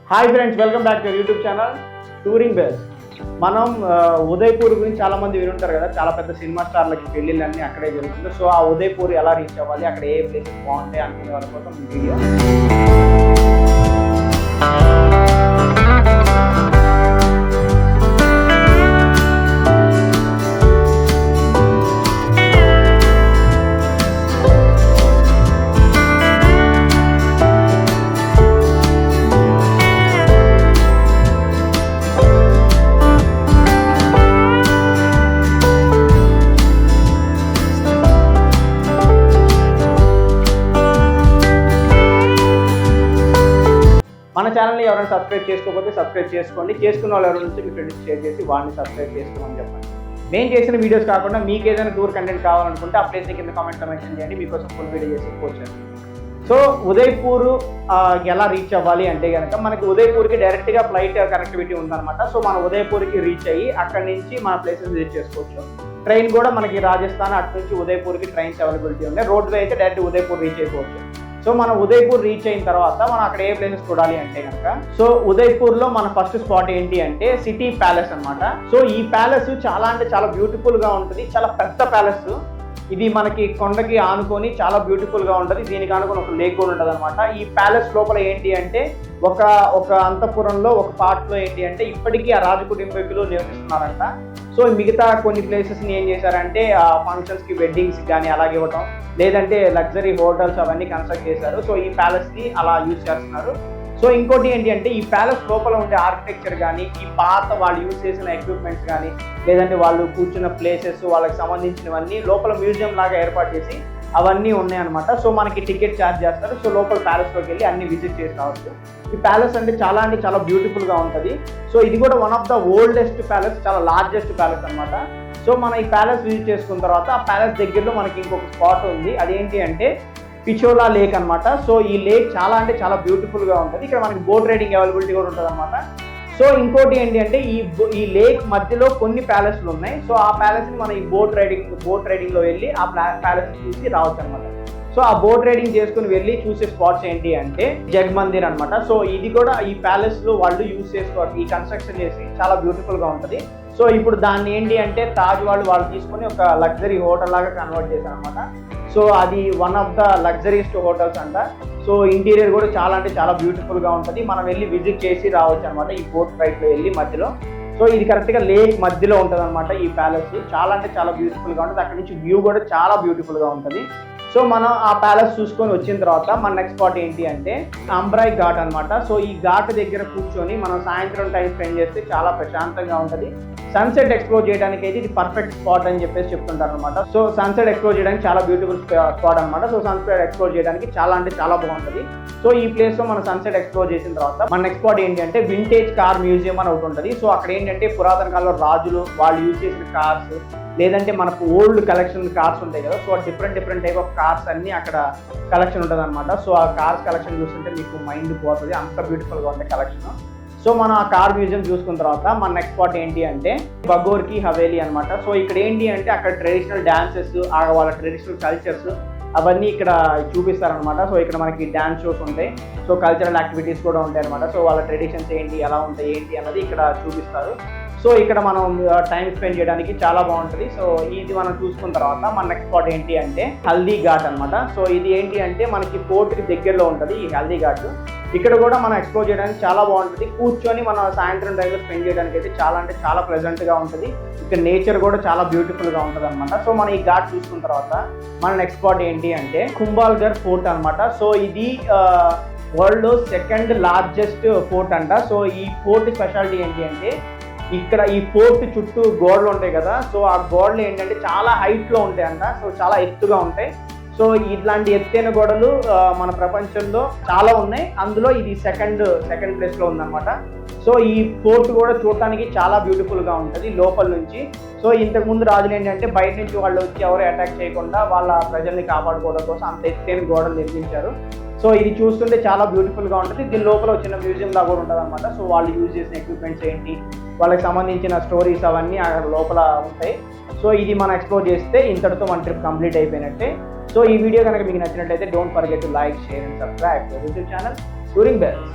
Hi friends, welcome back to YouTube channel Touring Bells. మనం ఉదయపూర్ గురించి చాలా మంది వినుంటారు కదా. చాలా పెద్ద సినిమా స్టార్లకి పెళ్ళిళ్ళన్నీ అక్కడే జరుగుతుంది. సో ఆ ఉదయపూర్ ఎలా రీచ్ అవ్వాలి, అక్కడ ఏ ప్లేసెస్ బాగుంటాయి అనుకునే వాళ్ళ కోసం వీడియో. మన ఛానల్ని ఎవరైనా సబ్స్క్రైబ్ చేసుకోకపోతే సబ్స్క్రైబ్ చేసుకోండి. చేసుకున్న వాళ్ళు ఎవరైనా నుంచి మీ ఫ్రెండ్స్ షేర్ చేసి వాళ్ళని సబ్స్క్రైబ్ చేసుకోమని చెప్పండి. నేను చేసిన వీడియోస్ కాకుండా మీకు ఏదైనా టూర్ కంటెంట్ కావాలనుకుంటే ఆ ప్లేస్ కింద కామెంట్లో మెన్షన్ చేయండి, మీకోసం ఫుల్ వీడియో చేసి పోస్ట్ చేస్తాను. సో ఉదయపూర్ ఎలా రీచ్ అవ్వాలి అంటే కనుక మనకి ఉదయపూర్కి డైరెక్ట్గా ఫ్లైట్ కనెక్టివిటీ ఉందన్నమాట. సో మనం ఉదయపూర్కి రీచ్ అయ్యి అక్కడి నుంచి మన ప్లేసెస్ విజిట్ చేసుకోవచ్చు. ట్రైన్ కూడా మనకి రాజస్థాన్ అటు నుంచి ఉదయపూర్కి ట్రైన్స్ అవైలబిలిటీ ఉన్నాయి. రోడ్వే అయితే డైరెక్ట్ ఉదయపూర్ రీచ్ అయిపోవచ్చు. సో మనం ఉదయపూర్ రీచ్ అయిన తర్వాత మనం అక్కడ ఏ ప్లేసెస్ చూడాలి అంటే కనుక, సో ఉదయపూర్లో మన ఫస్ట్ స్పాట్ ఏంటి అంటే సిటీ ప్యాలెస్ అన్నమాట. సో ఈ ప్యాలెస్ చాలా అంటే చాలా బ్యూటిఫుల్గా ఉంటుంది. చాలా పెద్ద ప్యాలెస్ ఇది. మనకి కొండకి ఆనుకొని చాలా బ్యూటిఫుల్గా ఉంటుంది. దీనికి ఆనుకొని ఒక లేక్ కూడా ఉంటుంది అనమాట. ఈ ప్యాలెస్ లోపల ఏంటి అంటే ఒక అంతఃపురంలో ఒక పార్ట్లో ఏంటి అంటే ఇప్పటికీ ఆ రాజకుటుంబీకులు నివసిస్తున్నారంట. సో మిగతా కొన్ని ప్లేసెస్ని ఏం చేశారంటే ఆ ఫంక్షన్స్కి, వెడ్డింగ్స్ కానీ అలాగే ఇవ్వటం, లేదంటే లగ్జరీ హోటల్స్ అవన్నీ కన్స్ట్రక్ట్ చేశారు. సో ఈ ప్యాలెస్ని అలా యూజ్ చేస్తున్నారు. సో ఇంకోటి ఏంటి అంటే ఈ ప్యాలెస్ లోపల ఉండే ఆర్కిటెక్చర్ కానీ, ఈ పాత వాళ్ళు యూజ్ చేసిన ఎక్విప్మెంట్స్ కానీ, లేదంటే వాళ్ళు కూర్చున్న ప్లేసెస్, వాళ్ళకి సంబంధించినవన్నీ లోపల మ్యూజియం లాగా ఏర్పాటు చేసి అవన్నీ ఉన్నాయన్నమాట. సో మనకి టికెట్ ఛార్జ్ చేస్తారు. సో లోపల ప్యాలెస్లోకి వెళ్ళి అన్ని విజిట్ చేసి రావచ్చు. ఈ ప్యాలెస్ అంటే చాలా బ్యూటిఫుల్గా ఉంటుంది. సో ఇది కూడా one of the oldest palace, చాలా లార్జెస్ట్ ప్యాలెస్ అనమాట. సో మనం ఈ ప్యాలెస్ విజిట్ చేసుకున్న తర్వాత ఆ ప్యాలెస్ దగ్గరలో మనకి ఇంకొక స్పాట్ ఉంది. అదేంటి అంటే పిచోలా లేక్ అనమాట. సో ఈ లేక్ చాలా బ్యూటిఫుల్గా ఉంటుంది. ఇక్కడ మనకి బోట్ రైడింగ్ అవైలబిలిటీ కూడా ఉంటుంది అనమాట. సో ఇంకోటి ఏంటి అంటే ఈ లేక్ మధ్యలో కొన్ని ప్యాలెస్లు ఉన్నాయి. సో ఆ ప్యాలెస్ని మనం ఈ బోట్ రైడింగ్లో వెళ్ళి ఆ ప్యాలెస్ చూసి రావచ్చు అనమాట. సో ఆ బోట్ రైడింగ్ చేసుకుని వెళ్ళి చూసే స్పాట్స్ ఏంటి అంటే జగ్ మందిర్ అనమాట. సో ఇది కూడా ఈ ప్యాలెస్లో వాళ్ళు యూజ్ చేసుకోవాలి, ఈ కన్స్ట్రక్షన్ చేసి చాలా బ్యూటిఫుల్గా ఉంటుంది. సో ఇప్పుడు దాన్ని ఏంటి అంటే తాజ్ వాళ్ళు తీసుకొని ఒక లగ్జరీ హోటల్ లాగా కన్వర్ట్ చేశారు అనమాట. సో అది వన్ ఆఫ్ ద లగ్జరీస్ట్ హోటల్స్ అంట. సో ఇంటీరియర్ కూడా చాలా బ్యూటిఫుల్గా ఉంటుంది. మనం వెళ్ళి విజిట్ చేసి రావచ్చు అనమాట ఈ బోట్ రైడ్లో వెళ్ళి మధ్యలో. సో ఇది కరెక్ట్గా లేక్ మధ్యలో ఉంటుంది అనమాట ఈ ప్యాలెస్. చాలా బ్యూటిఫుల్గా ఉంటుంది. అక్కడ నుంచి వ్యూ కూడా చాలా బ్యూటిఫుల్గా ఉంటుంది. సో మనం ఆ ప్యాలెస్ చూసుకొని వచ్చిన తర్వాత మన నెక్స్ట్ స్పాట్ ఏంటి అంటే అంబ్రాయ్ ఘాట్ అనమాట. సో ఈ ఘాట్ దగ్గర కూర్చొని మనం సాయంత్రం టైం స్పెండ్ చేస్తే చాలా ప్రశాంతంగా ఉంటుంది. సన్సెట్ ఎక్స్ప్లోర్ చేయడానికి అయితే ఇది పర్ఫెక్ట్ స్పాట్ అని చెప్పేసి చెప్తుంటారు అనమాట. సో సన్సెట్ ఎక్స్ప్లోర్ చేయడానికి చాలా బ్యూటిఫుల్ స్పాట్ అనమాట. సో సన్సెట్ ఎక్స్ప్లోర్ చేయడానికి చాలా బాగుంటుంది. సో ఈ ప్లేస్ లో మనం సన్సెట్ ఎక్స్ప్లోర్ చేసిన తర్వాత మన నెక్స్ట్ స్పాట్ ఏంటి అంటే వింటేజ్ కార్ మ్యూజియం అని ఒకటి ఉంటుంది. సో అక్కడ ఏంటంటే పురాతన కాలంలో రాజులు వాళ్ళు యూజ్ చేసిన కార్స్, లేదంటే మనకు ఓల్డ్ కలెక్షన్ కార్స్ ఉంటాయి కదా. So different type of cars అన్ని అక్కడ కలెక్షన్ ఉంటుంది అనమాట. సో ఆ కార్స్ కలెక్షన్ చూస్తుంటే మీకు మైండ్ పోతుంది, అంత బ్యూటిఫుల్గా ఉంటాయి కలెక్షన్. సో మనం ఆ కార్ మ్యూజియం చూసుకున్న తర్వాత మన నెక్స్ట్ స్పాట్ ఏంటి అంటే బగోర్ కి హవేలీ అనమాట. సో ఇక్కడ ఏంటి అంటే అక్కడ ట్రెడిషనల్ డాన్సెస్, వాళ్ళ ట్రెడిషనల్ కల్చర్స్ అవన్నీ ఇక్కడ చూపిస్తారనమాట. సో ఇక్కడ మనకి డాన్స్ షోస్ ఉంటాయి. సో కల్చరల్ యాక్టివిటీస్ కూడా ఉంటాయి అనమాట. సో వాళ్ళ ట్రెడిషన్స్ ఏంటి, ఎలా ఉంటాయి ఏంటి అన్నది ఇక్కడ చూపిస్తారు. సో ఇక్కడ మనం టైం స్పెండ్ చేయడానికి చాలా బాగుంటుంది. సో ఇది మనం చూసుకున్న తర్వాత మన నెక్స్ట్ స్పాట్ ఏంటి అంటే హల్దీ ఘాట్ అనమాట. సో ఇది ఏంటి అంటే మనకి పోర్ట్కి దగ్గరలో ఉంటుంది ఈ హల్దీ ఘాట్. ఇక్కడ కూడా మనం ఎక్స్ప్లోర్ చేయడానికి చాలా బాగుంటుంది. కూర్చొని మనం సాయంత్రం టైంలో స్పెండ్ చేయడానికి అయితే చాలా ప్లెజెంట్గా ఉంటుంది. ఇక్కడ నేచర్ కూడా చాలా బ్యూటిఫుల్గా ఉంటుంది అనమాట. సో మనం ఈ ఘాట్ చూసుకున్న తర్వాత మన నెక్స్ట్ స్పాట్ ఏంటి అంటే కుంభల్ఘర్ ఫోర్ట్ అనమాట. సో ఇది వరల్డ్లో సెకండ్ లార్జెస్ట్ ఫోర్ట్ అంట. సో ఈ ఫోర్ట్ స్పెషాలిటీ ఏంటి అంటే ఇక్కడ ఈ ఫోర్ట్ చుట్టూ గోడలు ఉంటాయి కదా. సో ఆ గోడలు ఏంటంటే చాలా హైట్లో ఉంటాయి అంట. సో చాలా ఎత్తుగా ఉంటాయి. సో ఇట్లాంటి ఎత్తైన గోడలు మన ప్రపంచంలో చాలా ఉన్నాయి. అందులో ఇది సెకండ్ ప్లేస్లో ఉందన్నమాట. సో ఈ ఫోర్ట్ కూడా చూడటానికి చాలా బ్యూటిఫుల్గా ఉంటుంది లోపల నుంచి. సో ఇంతకుముందు రాజులు ఏంటంటే బయట నుంచి వాళ్ళు వచ్చి ఎవరు అటాక్ చేయకుండా వాళ్ళ ప్రజల్ని కాపాడుకోవడం కోసం అంత ఎత్తైన గోడలు నిర్మించారు. సో ఇది చూస్తుంటే చాలా బ్యూటిఫుల్గా ఉంటుంది. దీని లోపల చిన్న మ్యూజియం లాగా కూడా ఉంటుంది అనమాట. సో వాళ్ళు యూజ్ చేసిన ఎక్విప్మెంట్స్ ఏంటి, వాళ్ళకి సంబంధించిన స్టోరీస్ అవన్నీ అక్కడ లోపల ఉంటాయి. సో ఇది మనం ఎక్స్ప్లోర్ చేస్తే ఇంతటితో మన ట్రిప్ కంప్లీట్ అయిపోయినట్టే. సో ఈ వీడియో కనుక మీకు నచ్చినట్లయితే don't forget to like, share and subscribe to YouTube channel Touring bells.